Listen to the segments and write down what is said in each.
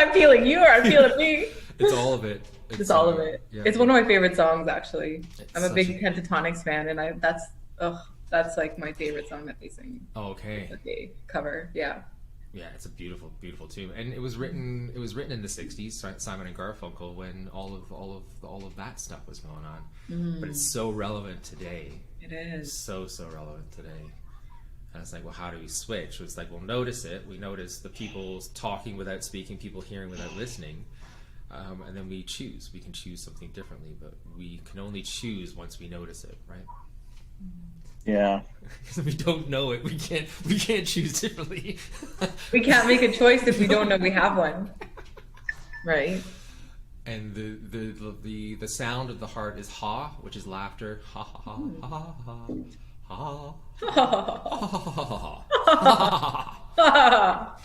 I'm feeling you or I'm feeling me. It's all of it. It's all of it. Yeah, It's one of my favorite songs, actually. it's I'm a such big Pentatonics fan, and that's like my favorite song that they sing. oh, okay. That they cover. Yeah. Yeah, it's a beautiful, beautiful tune, and it was written. It was written in the '60s, Simon and Garfunkel, when all of that stuff was going on. But it's so relevant today. It is. So relevant today. And it's like, well, how do we switch? It's like, we'll notice it. We notice the people talking without speaking, people hearing without listening, and then we choose. We can choose something differently, but we can only choose once we notice it, right? Yeah. If we don't know it, we can't choose differently. We can't make a choice if we don't know we have one. Right? And the sound of the heart is ha, which is laughter. Ha ha ha ha ha ha ha ha ha.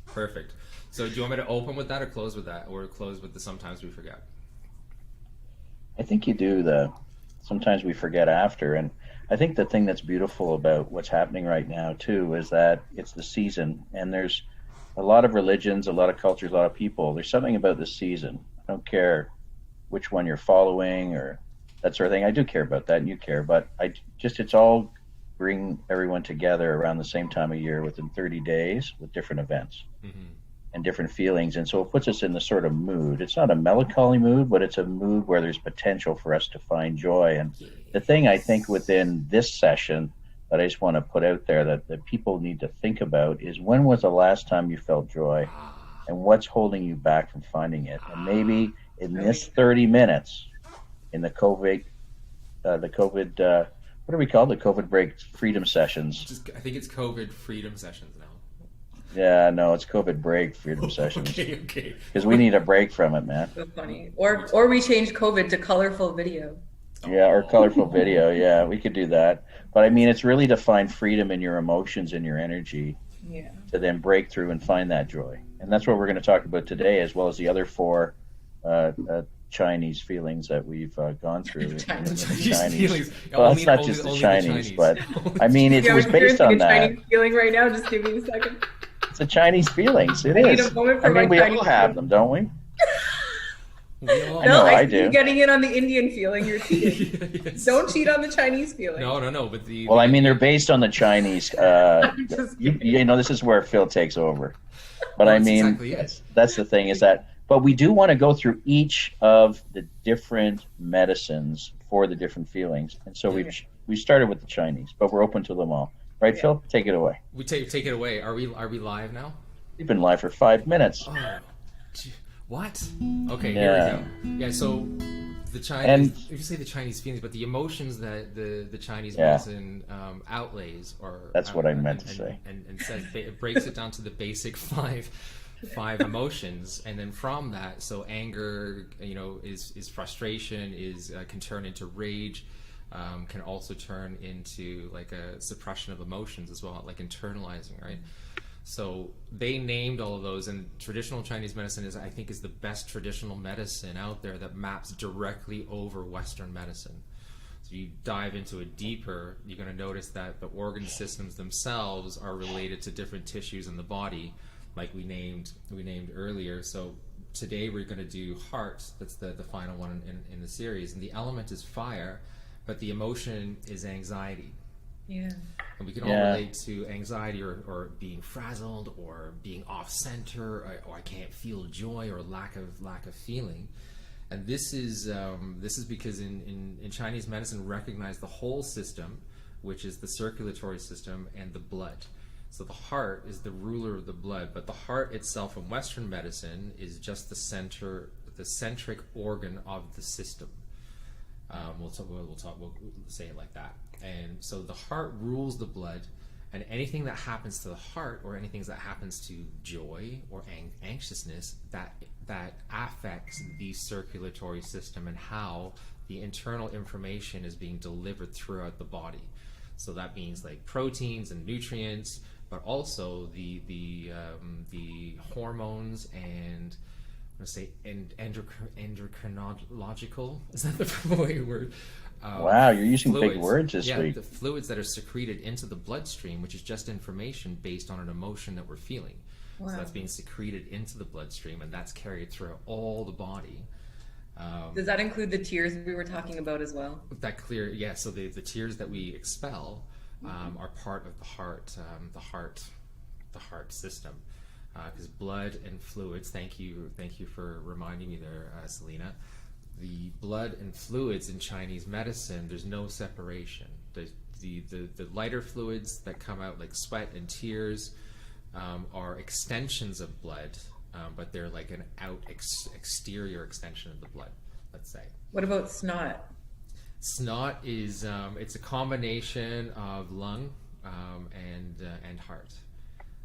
Perfect. So do you want me to open with that or close with that, or close with the sometimes we forget? I think you do sometimes we forget after. And I think the thing that's beautiful about what's happening right now too is that it's the season, and there's a lot of religions, a lot of cultures, a lot of people. There's something about this season. I don't care which one you're following or that sort of thing. I do care about that, and you care, but it's all bring everyone together around the same time of year within 30 days with different events. And different feelings, and so it puts us in the sort of mood. It's not a melancholy mood, but it's a mood where there's potential for us to find joy. And the thing I think within this session that I just want to put out there that people need to think about is, when was the last time you felt joy, and what's holding you back from finding it? And maybe in this 30 minutes in the COVID, what do we call it? The COVID break freedom sessions. I think it's COVID freedom sessions now. Yeah, no, it's COVID break freedom sessions. Okay. Because we need a break from it, man. So funny. Or we change COVID to colorful video. Yeah, or colorful video. Yeah, we could do that. But I mean, it's really to find freedom in your emotions and your energy. Yeah. To then break through and find that joy. And that's what we're going to talk about today, as well as the other four Chinese feelings that we've gone through. Chinese feelings. Well, it's not just the Chinese, but I mean, it was based on that. Chinese feeling right now. Just give me a second. It's the Chinese feelings. It I need is. a moment for I mean, my we Chinese all have them, don't we? No, I see you do. getting in on the Indian feeling. You're cheating. Yes. Don't cheat on the Chinese feeling. No. But Well, I mean, they're based on the Chinese. Just You know, this is where Phil takes over. But Well, I that's mean, exactly it. that's the thing, is that. But we do want to go through each of the different medicines for the different feelings, and so we started with the Chinese, but we're open to them all. Right, Phil? Take it away. We take it away. Are we live now? We've been live for 5 minutes. Oh, what? Okay, Yeah. here we go. Yeah, so the Chinese. And- if you say the Chinese feelings, but the emotions that the Chinese Yeah. medicine outlays, or That's what I meant to say. and says it breaks it down to the basic five emotions, and then from that, so anger, is frustration, can turn into rage. Can also turn into like a suppression of emotions as well, like internalizing, right? So they named all of those, and traditional Chinese medicine I think is the best traditional medicine out there that maps directly over Western medicine. So you dive into it deeper, you're going to notice that the organ systems themselves are related to different tissues in the body, like we named earlier. So today we're going to do heart. That's the final one in the series, and the element is fire. But the emotion is anxiety. Yeah. And we can all relate to anxiety or being frazzled or being off center, or I can't feel joy, or lack of feeling. And this is because in Chinese medicine recognize the whole system, which is the circulatory system and the blood. So the heart is the ruler of the blood, but the heart itself in Western medicine is just the centric organ of the system. We'll say it like that. And so the heart rules the blood, and anything that happens to the heart, or anything that happens to joy or anxiousness, that affects the circulatory system and how the internal information is being delivered throughout the body. So that means like proteins and nutrients, but also the hormones and endocrinological, is that the right word? Wow, you're using big fluids. words this week. The fluids that are secreted into the bloodstream, which is just information based on an emotion that we're feeling. Wow. So that's being secreted into the bloodstream, and that's carried through all the body. Does that include the tears we were talking about as well? So the tears that we expel are part of the heart system. Because blood and fluids, thank you for reminding me there, Selena. The blood and fluids in Chinese medicine, there's no separation. The lighter fluids that come out, like sweat and tears, are extensions of blood, but they're like an exterior extension of the blood, let's say. What about snot? Snot is it's a combination of lung and heart.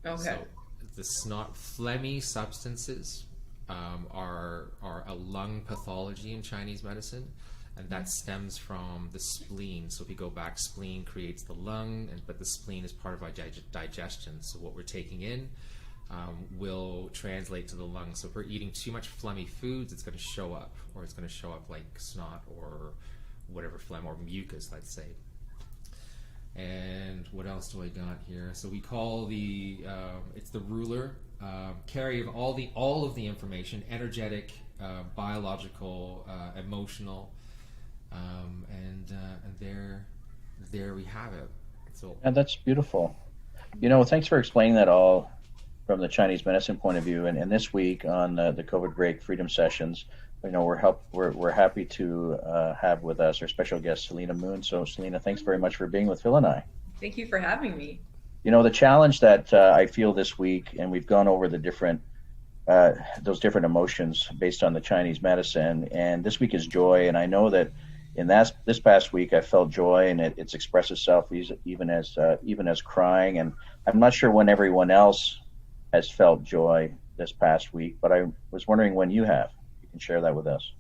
Okay. So the snot, phlegmy substances are a lung pathology in Chinese medicine, and that stems from the spleen. So if you go back, spleen creates the lung, but the spleen is part of our digestion. So what we're taking in will translate to the lungs. So if we're eating too much phlegmy foods, it's going to show up, or it's going to show up like snot or whatever phlegm, or mucus, let's say. And what else do I got here? So we call it's the ruler, carry of all of the information, energetic, biological, emotional, and there we have it. So And that's beautiful. Thanks for explaining that all from the Chinese medicine point of view. And this week on the COVID Break Freedom Sessions, we're happy to have with us our special guest, Selena Moon. So, Selena, thanks very much for being with Phil and I. Thank you for having me. The challenge that I feel this week, and we've gone over the different those different emotions based on the Chinese medicine, and this week is joy. And I know that this past week I felt joy, and it's expressed itself even as crying. And I'm not sure when everyone else has felt joy this past week, but I was wondering when you have. You can share that with us.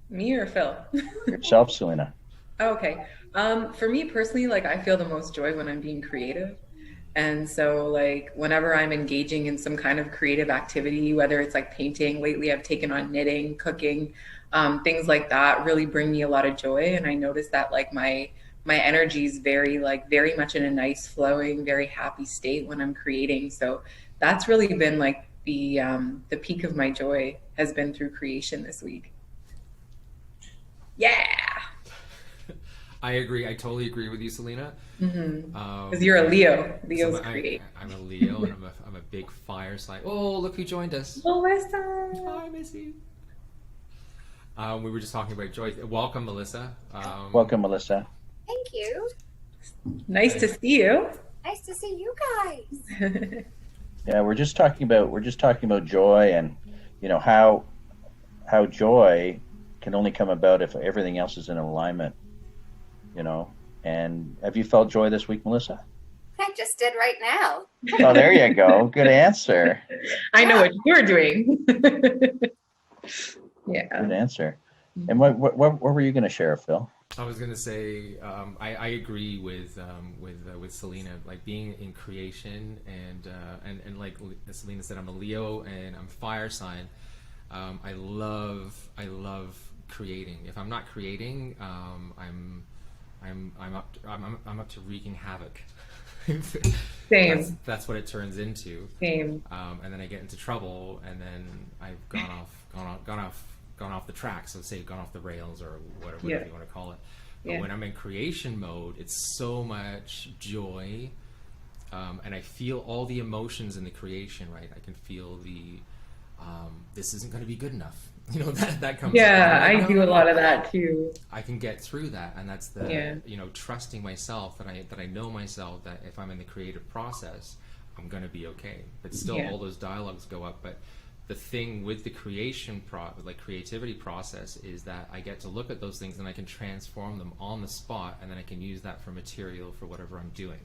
Me or Phil? Yourself, Selena. Okay. For me personally, like I feel the most joy when I'm being creative. And so like whenever I'm engaging in some kind of creative activity, whether it's like painting, lately I've taken on knitting, cooking, things like that really bring me a lot of joy. And I notice that like my energy is very much in a nice flowing, very happy state when I'm creating. So that's really been like the peak of my joy has been through creation this week. Yeah. I agree. I totally agree with you, Selena. Because you're a Leo. Leos create. I'm a Leo, and I'm a big fire sign. Oh, look who joined us. Melissa. Hi, Missy. We were just talking about joy. Welcome, Melissa. Welcome, Melissa. Thank you. Nice to see you. Nice to see you guys. Yeah, we're just talking about joy, and how joy can only come about if everything else is in alignment. And have you felt joy this week, Melissa? I just did right now. Oh, there you go. Good answer. I know what you're doing. Yeah. Good answer. And what were you going to share, Phil? I was going to say I agree with Selena, like being in creation and like Selena said, I'm a Leo and I'm fire sign. I love creating. If I'm not creating, I'm up to wreaking havoc. Same. That's what it turns into. Same. And then I get into trouble, and then I've gone off the track. So say gone off the rails or whatever you want to call it. But when I'm in creation mode, it's so much joy, and I feel all the emotions in the creation. Right, I can feel this isn't going to be good enough. That comes. Yeah, I do a lot of that too. I can get through that, and that's trusting myself that I know myself, that if I'm in the creative process, I'm going to be okay. But still, all those dialogues go up. But the thing with the creativity process is that I get to look at those things and I can transform them on the spot, and then I can use that for material for whatever I'm doing.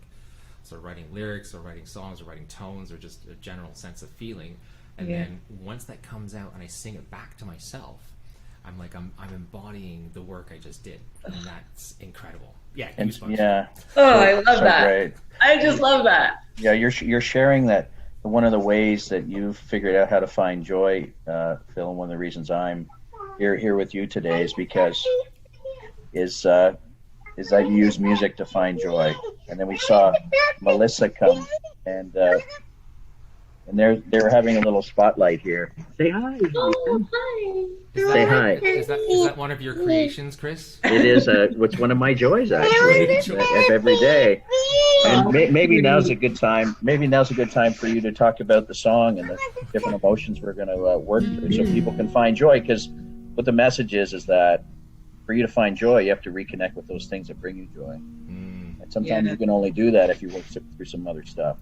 So writing lyrics or writing songs or writing tones or just a general sense of feeling. And then once that comes out and I sing it back to myself, I'm like, I'm embodying the work I just did. And that's incredible. Yeah. Yeah. Oh, I love that. Great. I just love that. Yeah, you're sharing that one of the ways that you've figured out how to find joy, Phil, and one of the reasons I'm here with you today is because is that you use music to find joy. And then we saw Melissa come, and they're having a little spotlight here. Say hi. Oh, hi. Say hi. Is that one of your creations, Chris? It is. It's one of my joys actually of every day. And maybe now's a good time. Maybe now's a good time for you to talk about the song and the different emotions we're going to work through, so people can find joy. Because what the message is that for you to find joy, you have to reconnect with those things that bring you joy. And sometimes you can only do that if you work through some other stuff.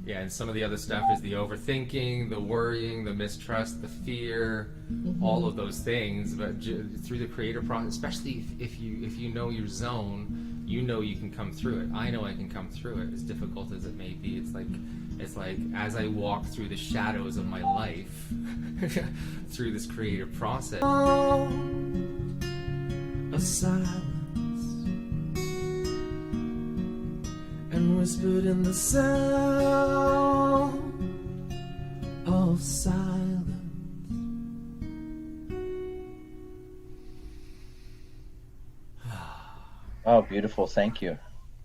Yeah, and some of the other stuff is the overthinking, the worrying, the mistrust, the fear, all of those things. But through the creative process, especially if you know your zone, you know you can come through it. I know I can come through it, as difficult as it may be. It's like as I walk through the shadows of my life, through this creative process. A silence, and whispered in the sound of silence. Oh, beautiful! Thank you.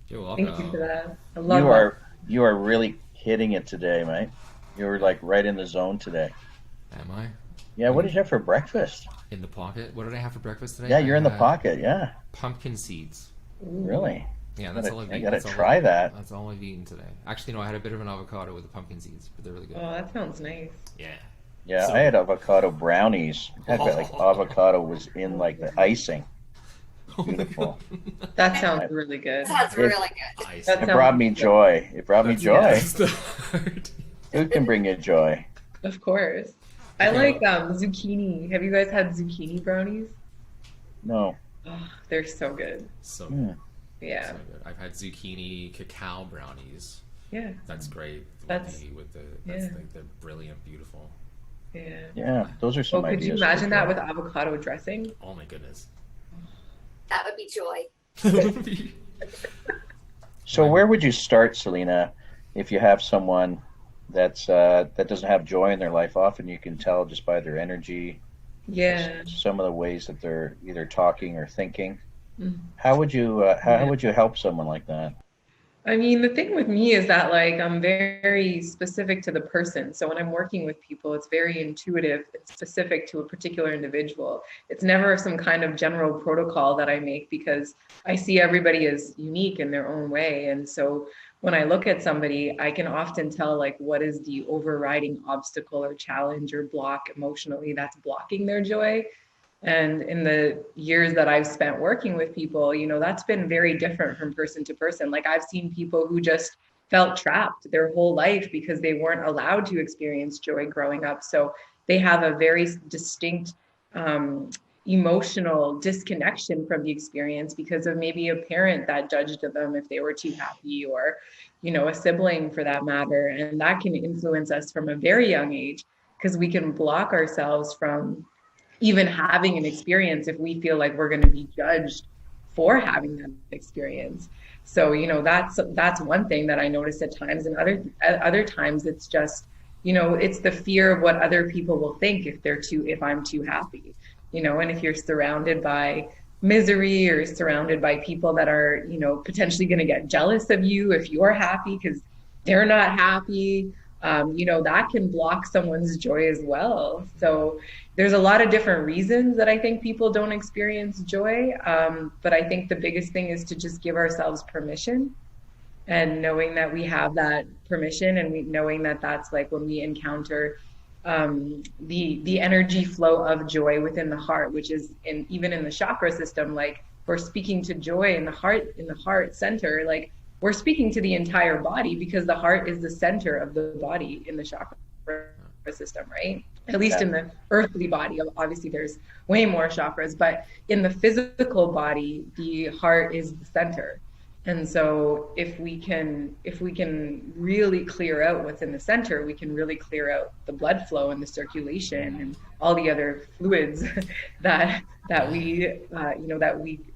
You're welcome. Thank you for that. I love that. You are really hitting it today, mate. You were like right in the zone today. Am I? Yeah. What did you have for breakfast? In the pocket? What did I have for breakfast today? Yeah, you're in the pocket. Yeah. Pumpkin seeds. Really? Yeah, that's all I've eaten. I gotta try that. That's all I've eaten today. Actually, no, I had a bit of an avocado with the pumpkin seeds, but they're really good. Oh, that sounds nice. Yeah. Yeah, So- I had avocado brownies. I had like avocado was in like the icing. Beautiful. That sounds really good. Sounds really good. Ice. That It sounds brought me good. joy. It brought me joy. That's the heart. Food can bring you joy. Of course. I like zucchini. Have you guys had zucchini brownies? No. Oh, they're so good. So, Yeah. so good. I've had zucchini cacao brownies. Yeah. That's great. That's They're brilliant, beautiful. Yeah. Yeah, those are some Well, could ideas. you imagine that with avocado dressing? Oh my goodness. That would be joy. So where would you start, Selena, if you have someone that doesn't have joy in their life? Often you can tell just by their energy, Yeah. some of the ways that they're either talking or thinking. How would you help someone like that? I mean, the thing with me is that like I'm very specific to the person. So when I'm working with people, it's very intuitive. It's specific to a particular individual. It's never some kind of general protocol that I make because I see everybody as unique in their own way. And so when I look at somebody, I can often tell like what is the overriding obstacle or challenge or block emotionally that's blocking their joy. And in the years that I've spent working with people, you know, that's been very different from person to person. Like I've seen people who just felt trapped their whole life because they weren't allowed to experience joy growing up. So they have a very distinct emotional disconnection from the experience because of maybe a parent that judged them if they were too happy, or, you know, a sibling for that matter. And that can influence us from a very young age because we can block ourselves from even having an experience if we feel like we're going to be judged for having that experience. So, you know, that's one thing that I notice at times, and other times it's just, you know, it's the fear of what other people will think if I'm too happy, you know. And if you're surrounded by misery or surrounded by people that are, you know, potentially going to get jealous of you if you're happy because they're not happy, you know, that can block someone's joy as well. So there's a lot of different reasons that I think people don't experience joy. But I think the biggest thing is to just give ourselves permission, and knowing that we have that permission, and knowing that that's like when we encounter the energy flow of joy within the heart, which is even in the chakra system, like we're speaking to joy in the heart center, like we're speaking to the entire body because the heart is the center of the body in the chakra system, right? At least in the earthly body. Obviously, there's way more chakras, but in the physical body, the heart is the center. And so if we can really clear out what's in the center, we can really clear out the blood flow and the circulation and all the other fluids that we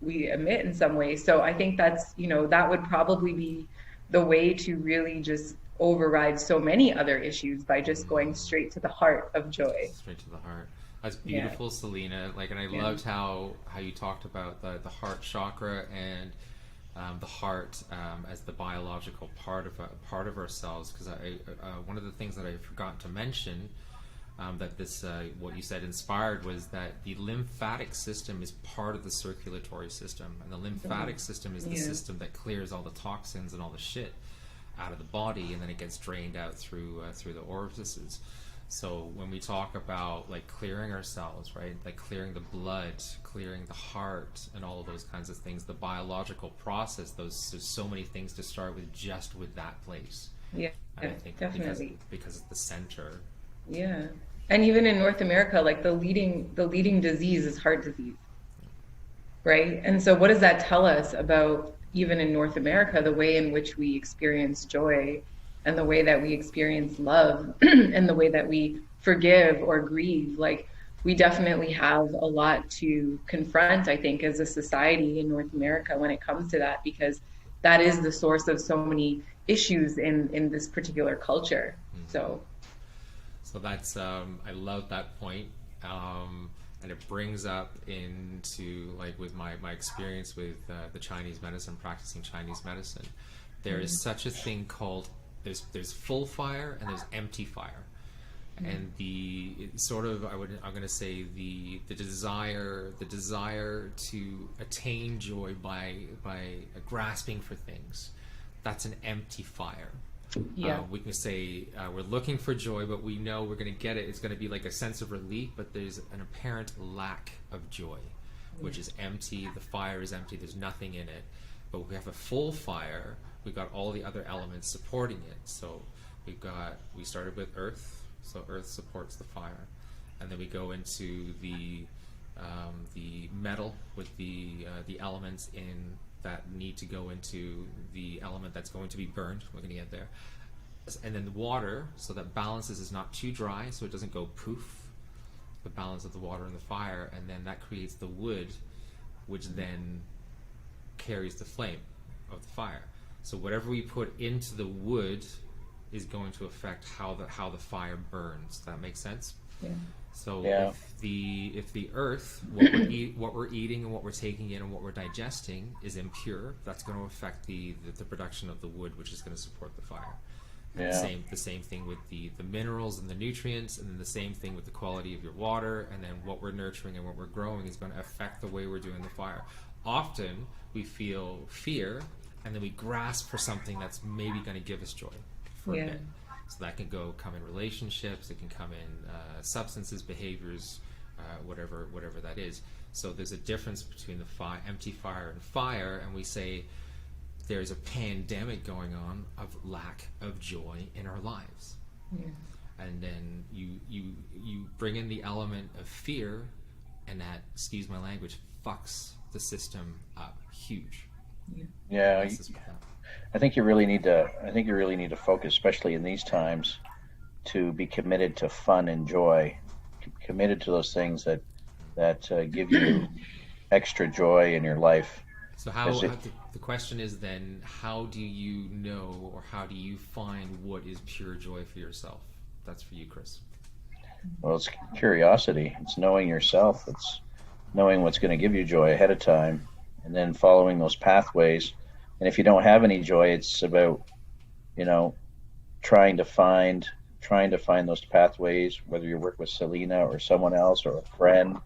we emit in some way. So I think that's, you know, that would probably be the way to really just override so many other issues by just going straight to the heart of joy. Straight to the heart. That's Yeah. beautiful, Selena. Like, and I Yeah. loved how you talked about the heart chakra and the heart as the biological part of ourselves. Because one of the things that I forgot to mention that this what you said inspired was that the lymphatic system is part of the circulatory system, and the lymphatic system is the Yeah. system that clears all the toxins and all the shit out of the body, and then it gets drained out through the orifices. So when we talk about like clearing ourselves, right, like clearing the blood, clearing the heart, and all of those kinds of things, the biological process, there's so many things to start with just with that place. Yeah. And I think Definitely. because it's the center. Yeah. And even in North America, like the leading disease is heart disease, right? And so what does that tell us about even in North America, the way in which we experience joy and the way that we experience love and the way that we forgive or grieve? Like we definitely have a lot to confront, I think, as a society in North America when it comes to that, because that is the source of so many issues in this particular culture. So So that's I love that point. And it brings up into like with my experience with the Chinese medicine, practicing Chinese medicine, there is such a thing called there's full fire and there's empty fire, and I'm going to say the desire to attain joy by grasping for things, that's an empty fire. yeah. We can say we're looking for joy, but we know we're going to get it. It's going to be like a sense of relief, but there's an apparent lack of joy, which is empty. The fire is empty. There's nothing in it. But we have a full fire. We've got all the other elements supporting it. So we started with earth. So earth supports the fire, and then we go into the metal with the elements in that need to go into the element that's going to be burned. We're going to get there. And then the water, so that balances is not too dry, so it doesn't go poof. The balance of the water and the fire, and then that creates the wood, which then carries the flame of the fire. So whatever we put into the wood is going to affect how the fire burns. Does that make sense? Yeah. So Yeah. if the earth, what we're eating and what we're taking in and what we're digesting is impure, that's going to affect the production of the wood, which is going to support the fire. And Yeah. the same thing with the minerals and the nutrients, and then the same thing with the quality of your water, and then what we're nurturing and what we're growing is going to affect the way we're doing the fire. Often we feel fear, and then we grasp for something that's maybe going to give us joy for a Yeah. bit. So that can come in relationships, it can come in substances, behaviors, whatever that is. So there's a difference between the empty fire and fire, and we say there's a pandemic going on of lack of joy in our lives. Yeah. And then you bring in the element of fear, and that, excuse my language, fucks the system up huge. Yeah. This is what happens. I think you really need to focus, especially in these times, to be committed to fun and joy, committed to those things that give you extra joy in your life. So the question is then, how do you know, or how do you find what is pure joy for yourself? That's for you, Chris. Well, it's curiosity. It's knowing yourself. It's knowing what's going to give you joy ahead of time, and then following those pathways. And if you don't have any joy, it's about, trying to find those pathways, whether you work with Selena or someone else or a friend,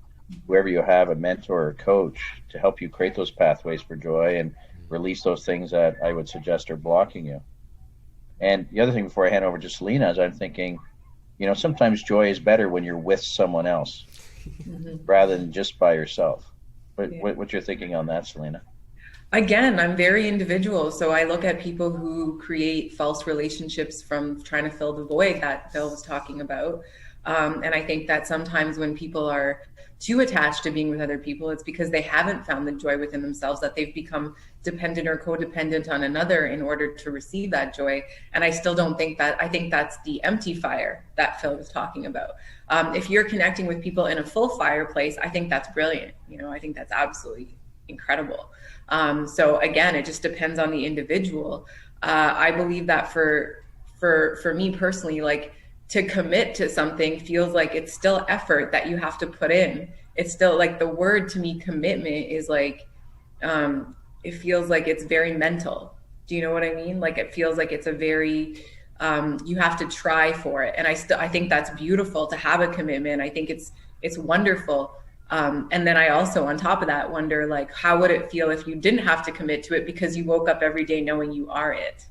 whoever you have, a mentor or coach, to help you create those pathways for joy and release those things that I would suggest are blocking you. And the other thing before I hand over to Selena is I'm thinking, sometimes joy is better when you're with someone else rather than just by yourself. What's your thinking on that, Selena? Again, I'm very individual. So I look at people who create false relationships from trying to fill the void that Phil was talking about. And I think that sometimes when people are too attached to being with other people, it's because they haven't found the joy within themselves, that they've become dependent or codependent on another in order to receive that joy. And I still don't think that. I think that's the empty fire that Phil was talking about. If you're connecting with people in a full fireplace, I think that's brilliant. I think that's absolutely incredible. So again, it just depends on the individual. I believe that for me personally, like to commit to something feels like it's still effort that you have to put in. It's still like, the word to me, commitment, is like, it feels like it's very mental. Do you know what I mean? Like, it feels like it's a very, you have to try for it. And I think that's beautiful to have a commitment. I think it's wonderful. And then I also, on top of that, wonder, like, how would it feel if you didn't have to commit to it because you woke up every day knowing you are it?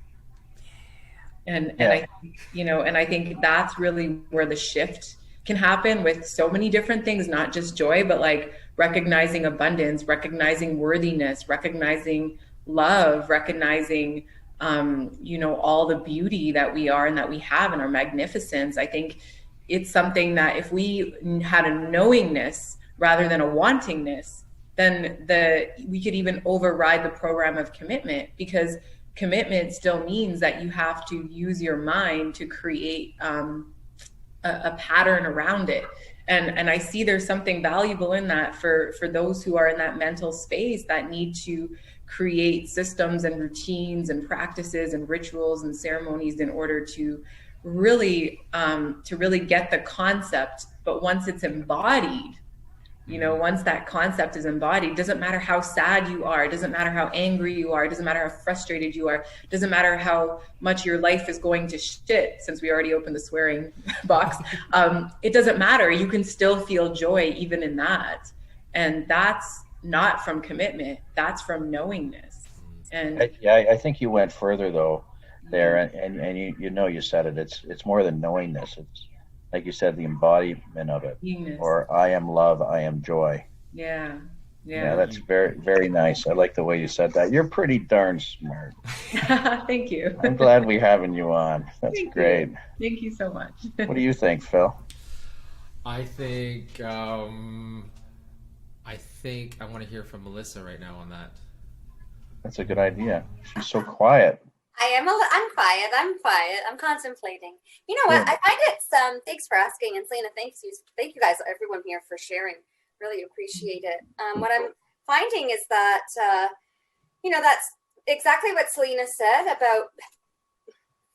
And I, and I think that's really where the shift can happen with so many different things, not just joy, but like recognizing abundance, recognizing worthiness, recognizing love, recognizing, all the beauty that we are and that we have and our magnificence. I think it's something that if we had a knowingness rather than a wantingness, then we could even override the program of commitment, because commitment still means that you have to use your mind to create a pattern around it. And I see there's something valuable in that for those who are in that mental space that need to create systems and routines and practices and rituals and ceremonies in order to really get the concept. But once it's embodied, once that concept is embodied, it doesn't matter how sad you are, it doesn't matter how angry you are, it doesn't matter how frustrated you are, it doesn't matter how much your life is going to shit, since we already opened the swearing box. It doesn't matter. You can still feel joy even in that. And that's not from commitment, that's from knowingness. And I think you went further though there, and you said it. It's more than knowingness. It's, like you said, the embodiment of it. beingness. Or I am love, I am joy. Yeah. Yeah, that's very, very nice. I like the way you said that. You're pretty darn smart. Thank you. I'm glad we're having you on. That's Thank great. you. Thank you so much. What do you think, Phil? I think I want to hear from Melissa right now on that. That's a good idea. She's so quiet. I'm quiet. I'm contemplating. You know what? Yeah. I find it, thanks for asking. And Selena, thank you guys, everyone here, for sharing. Really appreciate it. What I'm finding is that, that's exactly what Selena said about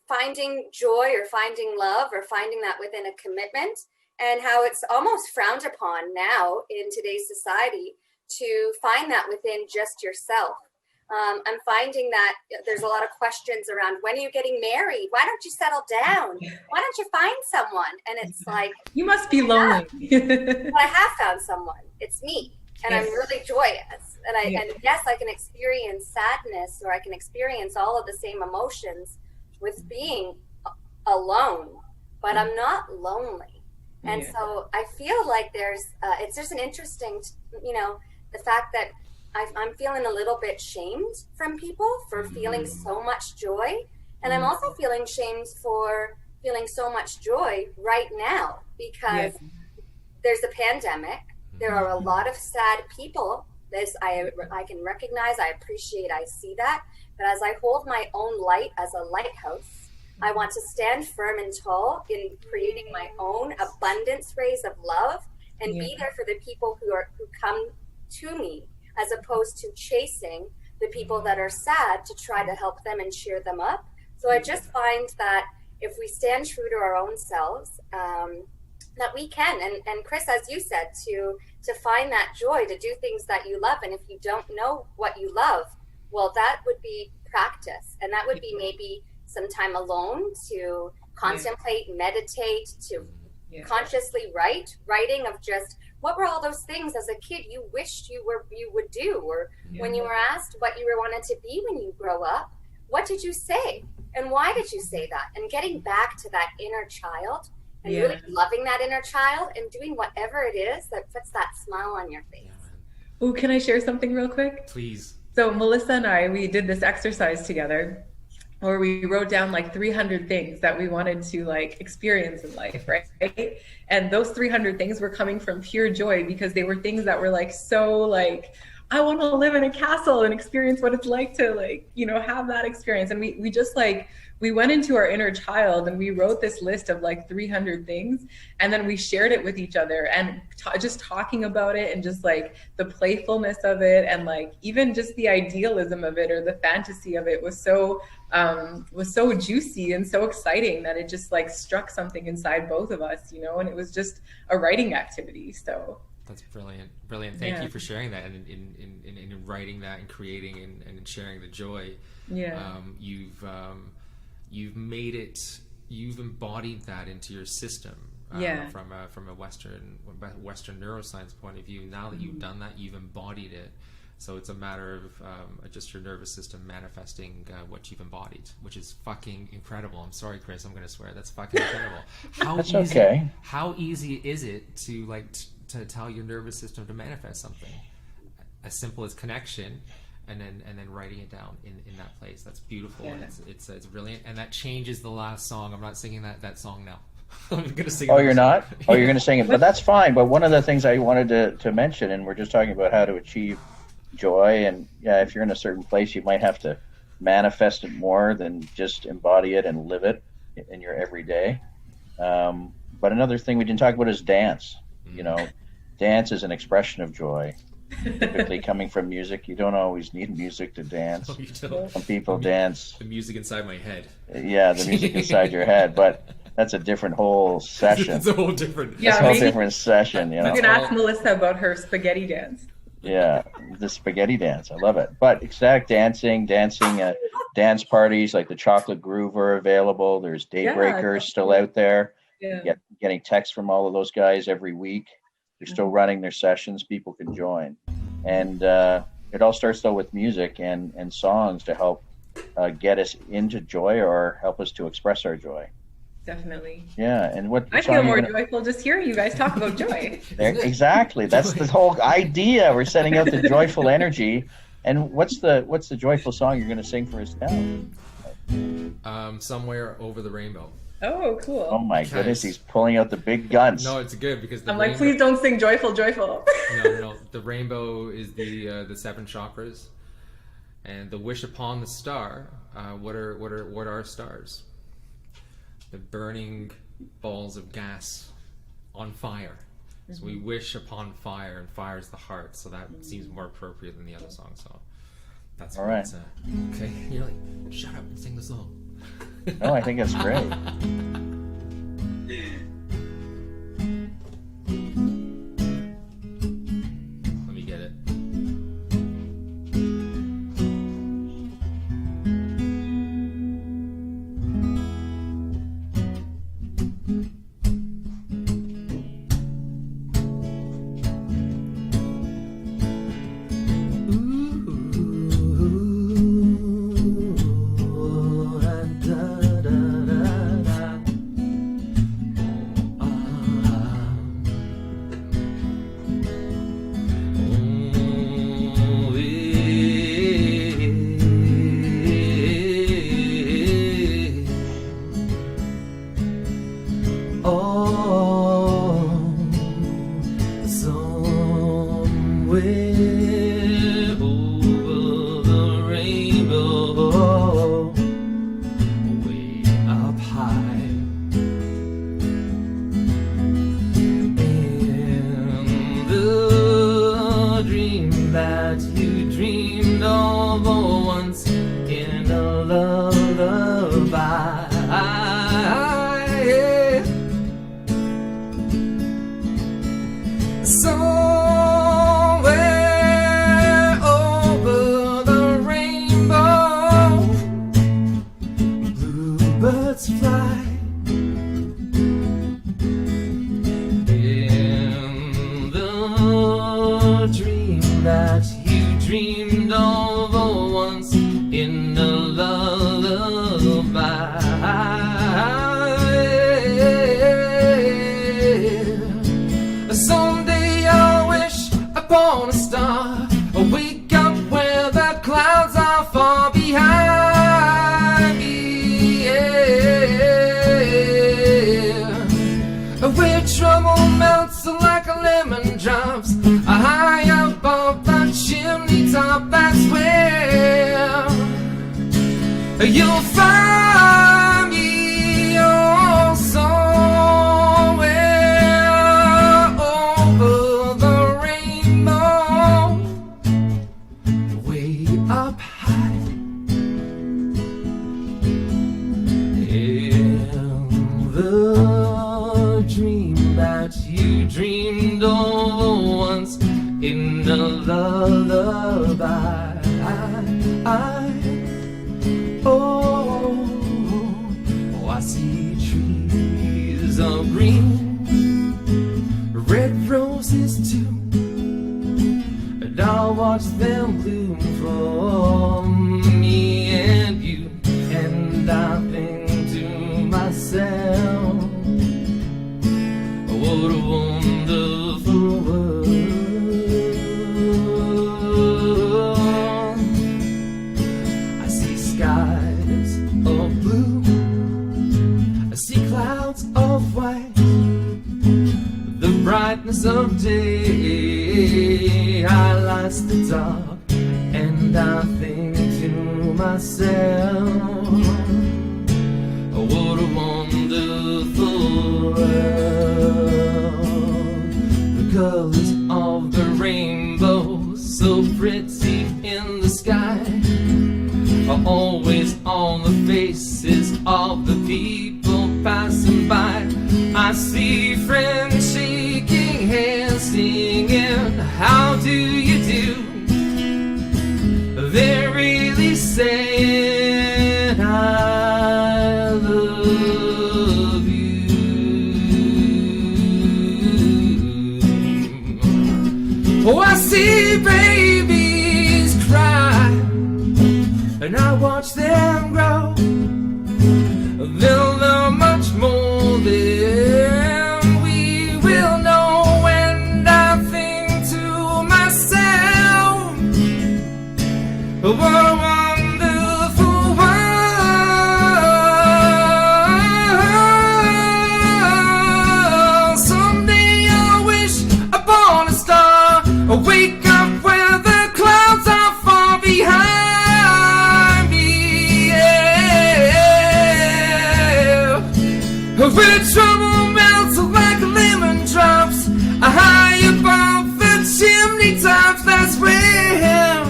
finding joy or finding love or finding that within a commitment, and how it's almost frowned upon now in today's society to find that within just yourself. I'm finding that there's a lot of questions around, when are you getting married? Why don't you settle down? Why don't you find someone? And it's like, You must be lonely. but I have found someone. It's me. And Yes. I'm really joyous. And yes, I can experience sadness, or I can experience all of the same emotions with being alone, but I'm not lonely. And so I feel like it's just an interesting, the fact that I'm feeling a little bit shamed from people for feeling so much joy. And I'm also feeling shamed for feeling so much joy right now, because there's a pandemic. There are a lot of sad people. This I can recognize, I appreciate, I see that. But as I hold my own light as a lighthouse, I want to stand firm and tall in creating my own abundance rays of love, and be there for the people who come to me, as opposed to chasing the people that are sad to try to help them and cheer them up. So I just find that if we stand true to our own selves, that we can. And Chris, as you said, to find that joy, to do things that you love. And if you don't know what you love, well, that would be practice. And that would be maybe some time alone to contemplate, meditate, to consciously writing of just, what were all those things as a kid you wished you would do? Or when you were asked what you wanted to be when you grow up, what did you say? And why did you say that? And getting back to that inner child, and really loving that inner child, and doing whatever it is that puts that smile on your face. Oh, can I share something real quick? Please. So Melissa and we did this exercise together, where we wrote down like 300 things that we wanted to like experience in life, right? And those 300 things were coming from pure joy, because they were things that were like, so like, I want to live in a castle and experience what it's like to like, have that experience. And we just like, we went into our inner child and we wrote this list of like 300 things, and then we shared it with each other, and just talking about it, and just like the playfulness of it, and like even just the idealism of it or the fantasy of it was so juicy and so exciting that it just like struck something inside both of us, you know, and it was just a writing activity. So that's brilliant. Thank you for sharing that, and in writing that and creating and in sharing the joy. You've made it, you've embodied that into your system. From a Western neuroscience point of view. Now that you've done that, you've embodied it. So it's a matter of just your nervous system manifesting what you've embodied, which is fucking incredible. I'm sorry, Chris, I'm going to swear. That's fucking incredible. That's okay. How easy is it to to tell your nervous system to manifest something as simple as connection, and then writing it down in that place? That's beautiful. And it's brilliant, and that changes the last song. I'm not singing that song now. I'm gonna sing. Oh, you're not? Oh, you're gonna sing it, but that's fine. But one of the things I wanted to mention, and we're just talking about how to achieve joy, and if you're in a certain place, you might have to manifest it more than just embody it and live it in your everyday. But another thing we didn't talk about is dance. You know, dance is an expression of joy. Typically coming from music. You don't always need music to dance. No, you don't. Some people dance. The music inside my head. Yeah, the music inside your head, but that's a different whole session. It's a whole different. It's a whole different session. You know. You can ask Melissa about her spaghetti dance. Yeah, the spaghetti dance. I love it. But ecstatic dancing at dance parties like the Chocolate Groove are available. There's Daybreakers still out there. Yeah. Getting texts from all of those guys every week. They're still running their sessions. People can join. And it all starts, though, with music and songs to help get us into joy or help us to express our joy. Definitely. Yeah. And what I feel more joyful just hearing you guys talk about joy. Exactly. That's the whole idea. We're setting out the joyful energy. And what's the joyful song you're going to sing for us now? Somewhere Over the Rainbow. Oh, cool. Oh my goodness, he's pulling out the big guns. No, it's good because I'm like, please don't sing joyful. No. The rainbow is the 7 chakras, and the wish upon the star. What are stars? The burning balls of gas on fire. So we wish upon fire, and fire is the heart. So that seems more appropriate than the other song. So that's all right. Okay, you're like, shut up and sing the song. No, I think that's great. Let me get it. You'll find me oh, somewhere over the rainbow, way up high in the dream that you dreamed of once in a lullaby. Oh, I see trees of green, red roses too, and I'll watch them bloom for me and you, and I think to myself, what a wonderful world. I see skies of blue, I see clouds of white, the brightness of day highlights the dark, and I think to myself, what a wonderful world. The colors of the rainbow, so pretty in the sky, are always on the faces of the people passing by. I see friends shaking hands, singing, how do you do? They're really saying, I love you. Oh, I see babies cry, and I watch them grow. They'll know much more than we will know, and I think to myself, what a wonderful world. Someday I wish upon a star, wake up where the clouds are far behind me, yeah. Where trouble melts like lemon drops high above the chimney tops. That's where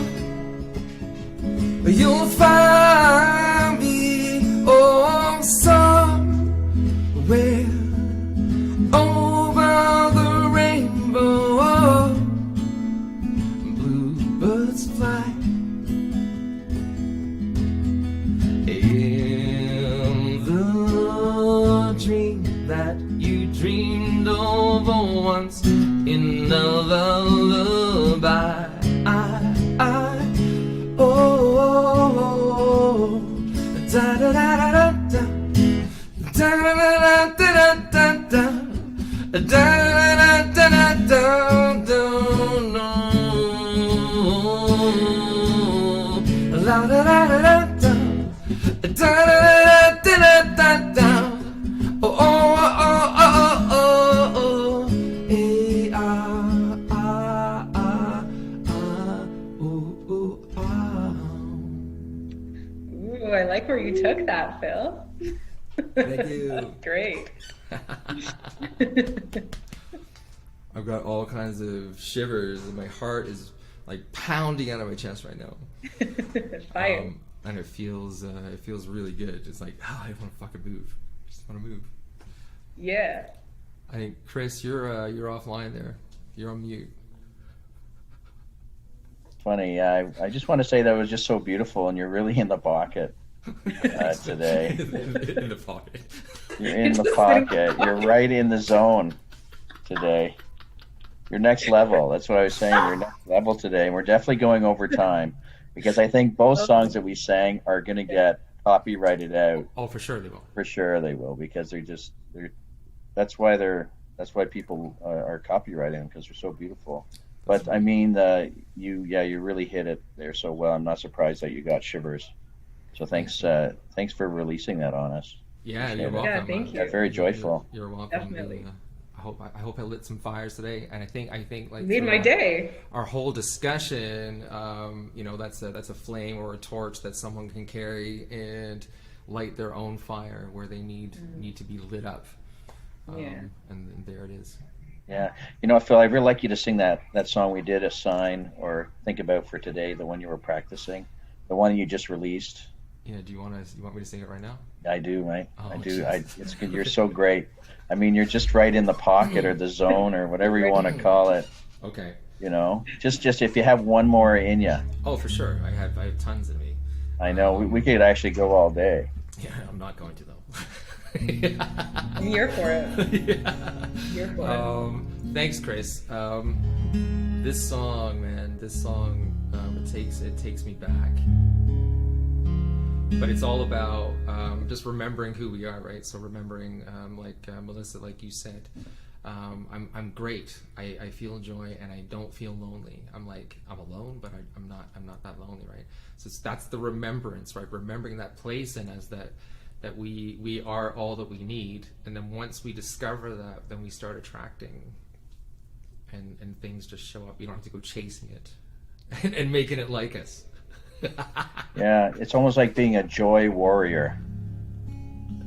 you'll find me, oh, somewhere over the rainbow. Bluebirds fly in the dream that you dreamed of once in a lullaby. Oh, da da da da da da da da da da da da da da da da no. La da da da da da da da da da. Oh oh oh oh oh oh. Eh ah ah ah ah. Ooh ooh ah. Ooh, I like where you took that, Phil. Thank you. That's great. I've got all kinds of shivers, and my heart is like pounding out of my chest right now. Fire. And it feels really good. It's like, oh, I want to fucking move. I just want to move. Yeah. I think Chris, you're offline there. You're on mute. Funny. I just want to say that was just so beautiful, and you're really in the pocket today. in the pocket. You're in the pocket. You're right in the zone today. You're next level. That's what I was saying. You're next level today, and we're definitely going over time because I think both songs that we sang are going to get copyrighted out. Oh, for sure they will. For sure they will, because that's why people are copyrighting them, because they're so beautiful. But I mean, you really hit it there so well. I'm not surprised that you got shivers. So thanks for releasing that on us. Yeah, you're welcome. Yeah, thank you. Yeah, very joyful. You're welcome. Definitely. hope I lit some fires today. And I think like Made my day. Our whole discussion, that's a flame or a torch that someone can carry and light their own fire where they need to be lit up. And there it is. Yeah. Phil, I'd really like you to sing that song we did, Assign, or Think About for Today, the one you were practicing, the one you just released. Yeah, you want me to sing it right now? I do, mate. Oh, I do. It's good. You're so great. I mean, you're just right in the pocket or the zone or whatever you want to call it. Okay. Just if you have one more in you. Oh, for sure. I have tons in me. I know. We could actually go all day. Yeah, I'm not going to though. I'm here for it. Yeah. Here for it. Thanks, Chris. This song, man. It takes me back. But it's all about just remembering who we are, right? So remembering, Melissa, like you said, I'm great. I feel joy, and I don't feel lonely. I'm alone, but I'm not that lonely, right? So that's the remembrance, right? Remembering that place in us that we are all that we need, and then once we discover that, then we start attracting, and things just show up. You don't have to go chasing it and making it like us. Yeah, it's almost like being a joy warrior.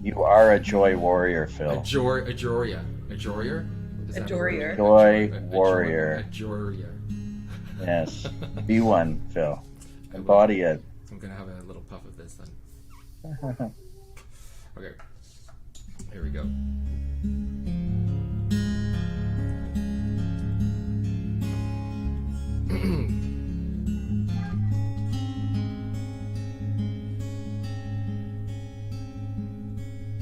You are a joy warrior, Phil. A jorier. Joy warrior. A jorier. Yes. Be one, Phil. Embody it. I'm gonna have a little puff of this then. Okay. Here we go.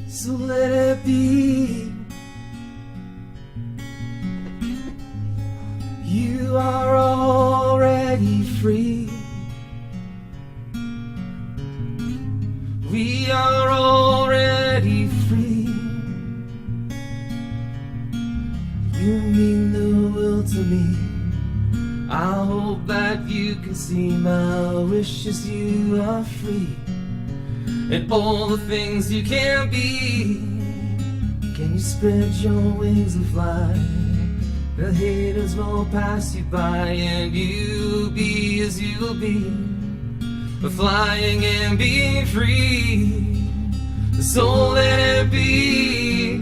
So let it be. You are already free. We are already free. You mean the world to me. I hope that you can see my wishes. You are free. And all the things you can be. Can you spread your wings and fly? The haters will pass you by, and you'll be as you'll be, flying and being free. So let it be.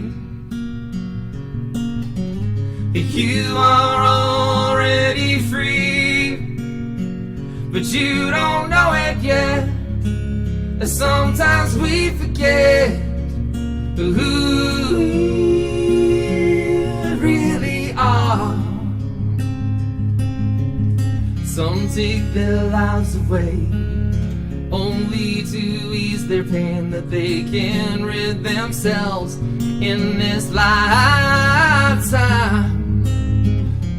You are already free, but you don't know it yet. Sometimes we forget who we really are. Some take their lives away, only to ease their pain that they can rid themselves in this lifetime.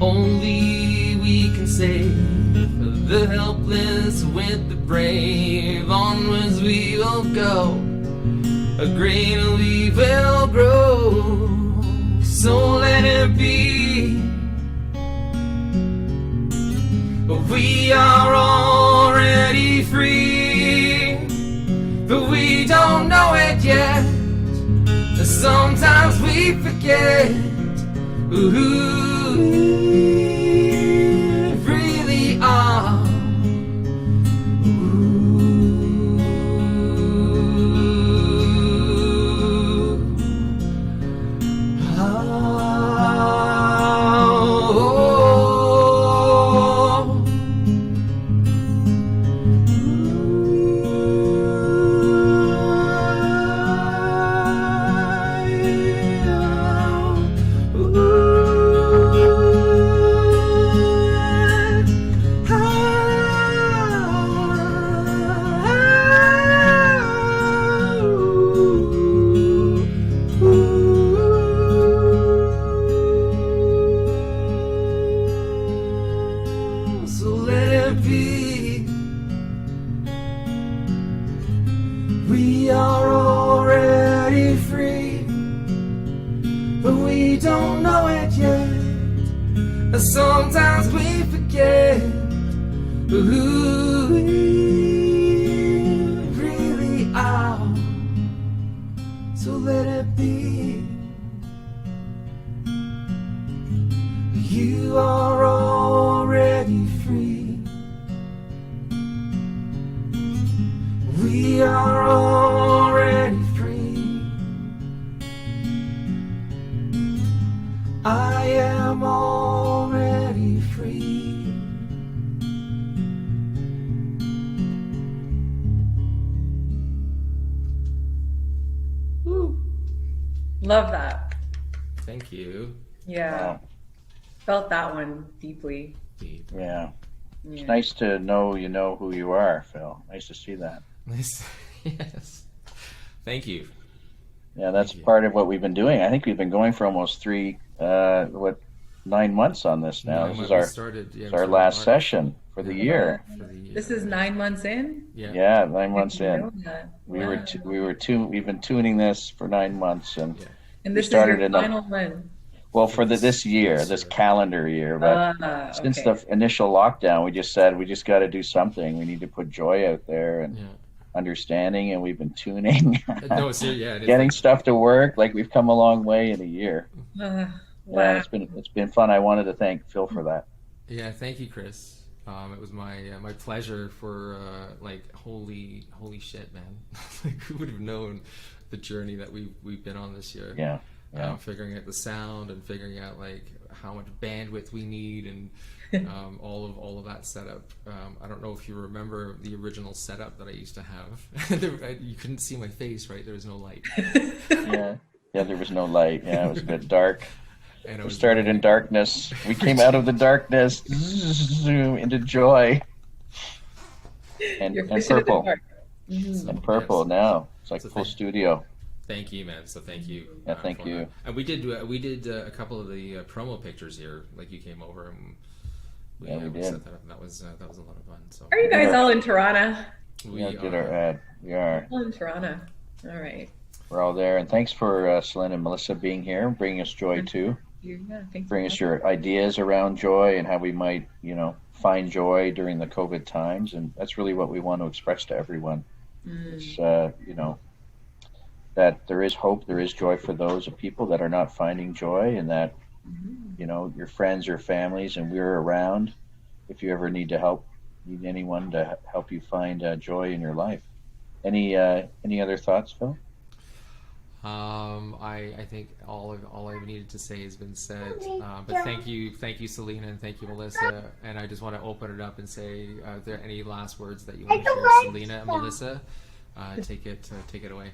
Only we can save the helpless with the brave. Onwards we will go, a grain we will grow. So let it be. We are already free, but we don't know it yet. Sometimes we forget who we really are. Sometimes we forget who we really are. So let it be. I am already free. Woo. Love that. Thank you. Yeah. Wow. Felt that one deeply. Deep. Yeah. It's Yeah. nice to know you know who you are, Phil. Nice to see that. Nice. Yes. Thank you. Yeah, that's Thank you. part of what we've been doing. I think we've been going for almost 9 months on this now. This is We our started, yeah, it's we our started last March. session for the Yeah. year. For the year. This is 9 months in. Yeah. Yeah, 9 I months didn't in. know that. We've been tuning this for 9 months, and Yeah. And we this is your started final one. for this year, this calendar year. But since Okay. the initial lockdown, we just said we just got to do something. We need to put joy out there and Yeah. understanding, and we've been tuning, No, so yeah, it's getting like, stuff to work. Like we've come a long way in a year. Uh, Yeah, wow. it's been fun. I wanted to thank Phil for that. yeah, thank you, Chris. It was my pleasure for like holy shit, man. Like who would have known the journey that we've been on this year? Yeah, yeah. Figuring out the sound and figuring out like how much bandwidth we need and all of that setup. I don't know if you remember the original setup that I used to have. You couldn't see my face, right? There was no light. Yeah, yeah. There was no light. Yeah, it was a bit dark. And it We was started in darkness. We came out of the darkness into joy and You're fishing in the purple dark. Mhm. and purple. Yes. Now it's like So full thank- studio. Thank you, man. So thank you. Yeah, thank for you. that. And we did a couple of the promo pictures here. Like you came over and we did. set that up. That was a lot of fun. So Are you guys all in Toronto? we Yeah, did our ad. We are. All in Toronto. All right. We're all there. And thanks for Selena and Melissa being here, bringing us joy too. Yeah, thanks. Bring us your ideas around joy and how we might, find joy during the COVID times. And that's really what we want to express to everyone. It's, that there is hope, there is joy for those of people that are not finding joy, and that, your friends, your families, and we're around if you ever need anyone to help you find joy in your life. Any other thoughts, Phil? I think all I needed to say has been said. But thank you, Selena, and thank you, Melissa. And I just want to open it up and say, are there any last words that you want to share, Selena and Melissa? Take it away.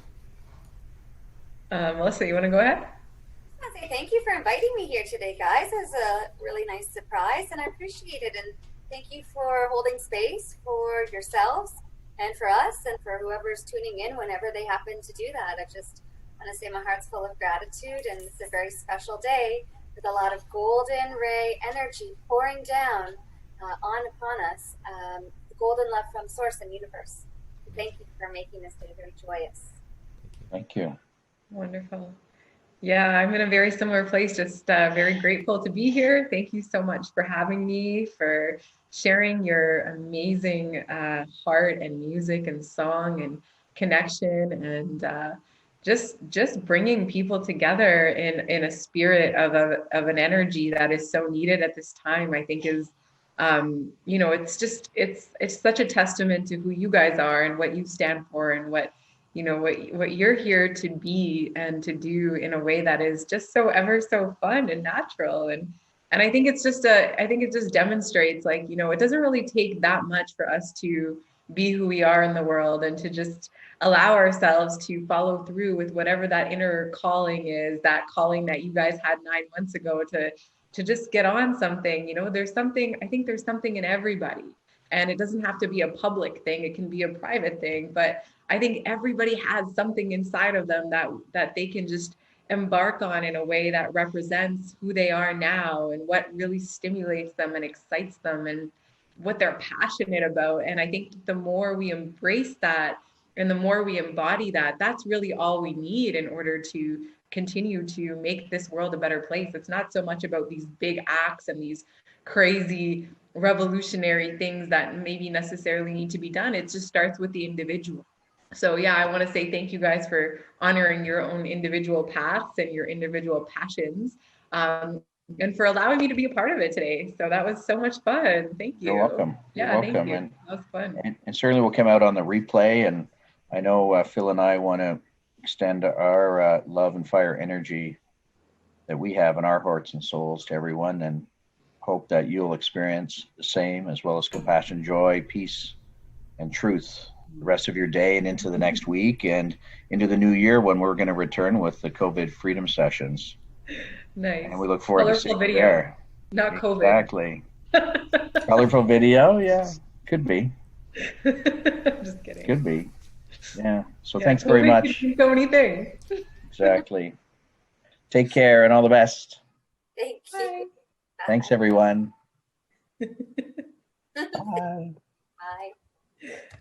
Melissa, you want to go ahead? I want to say thank you for inviting me here today, guys. It was a really nice surprise, and I appreciate it. And thank you for holding space for yourselves and for us and for whoever's tuning in whenever they happen to do that. I just want to say my heart's full of gratitude, and it's a very special day with a lot of golden ray energy pouring down upon us, the golden love from Source and Universe. Thank you for making this day very joyous. Thank you. Wonderful. Yeah, I'm in a very similar place. Just very grateful to be here. Thank you so much for having me, for sharing your amazing heart and music and song and connection, and just bringing people together in a spirit of an energy that is so needed at this time. I think is it's such a testament to who you guys are and what you stand for and what you're here to be and to do in a way that is just so ever so fun and natural. And I think it just demonstrates, like, it doesn't really take that much for us to be who we are in the world and to just allow ourselves to follow through with whatever that inner calling is, that calling that you guys had 9 months ago to just get on something. I think there's something in everybody, and it doesn't have to be a public thing. It can be a private thing, but I think everybody has something inside of them that they can just embark on in a way that represents who they are now and what really stimulates them and excites them and what they're passionate about. And I think the more we embrace that and the more we embody that, that's really all we need in order to continue to make this world a better place. It's not so much about these big acts and these crazy revolutionary things that maybe necessarily need to be done. It just starts with the individual. So yeah, I want to say thank you guys for honoring your own individual paths and your individual passions, and for allowing me to be a part of it today. So that was so much fun. Thank you. You're welcome. Yeah, You're thank welcome. you. And, that was fun. and certainly will come out on the replay. And I know Phil and I want to extend our love and fire energy that we have in our hearts and souls to everyone, and hope that you'll experience the same, as well as compassion, joy, peace, and truth the rest of your day and into the next week and into the new year, when we're going to return with the COVID freedom sessions. Nice. And we look forward to Colorful seeing you video, there. not COVID. Exactly. Colorful video, yeah, could be. Just kidding. Could be. Yeah. So Yeah, thanks very COVID much. can do so many things. Exactly. Take care and all the best. Thank you. Thanks, everyone. Bye. Bye. Bye.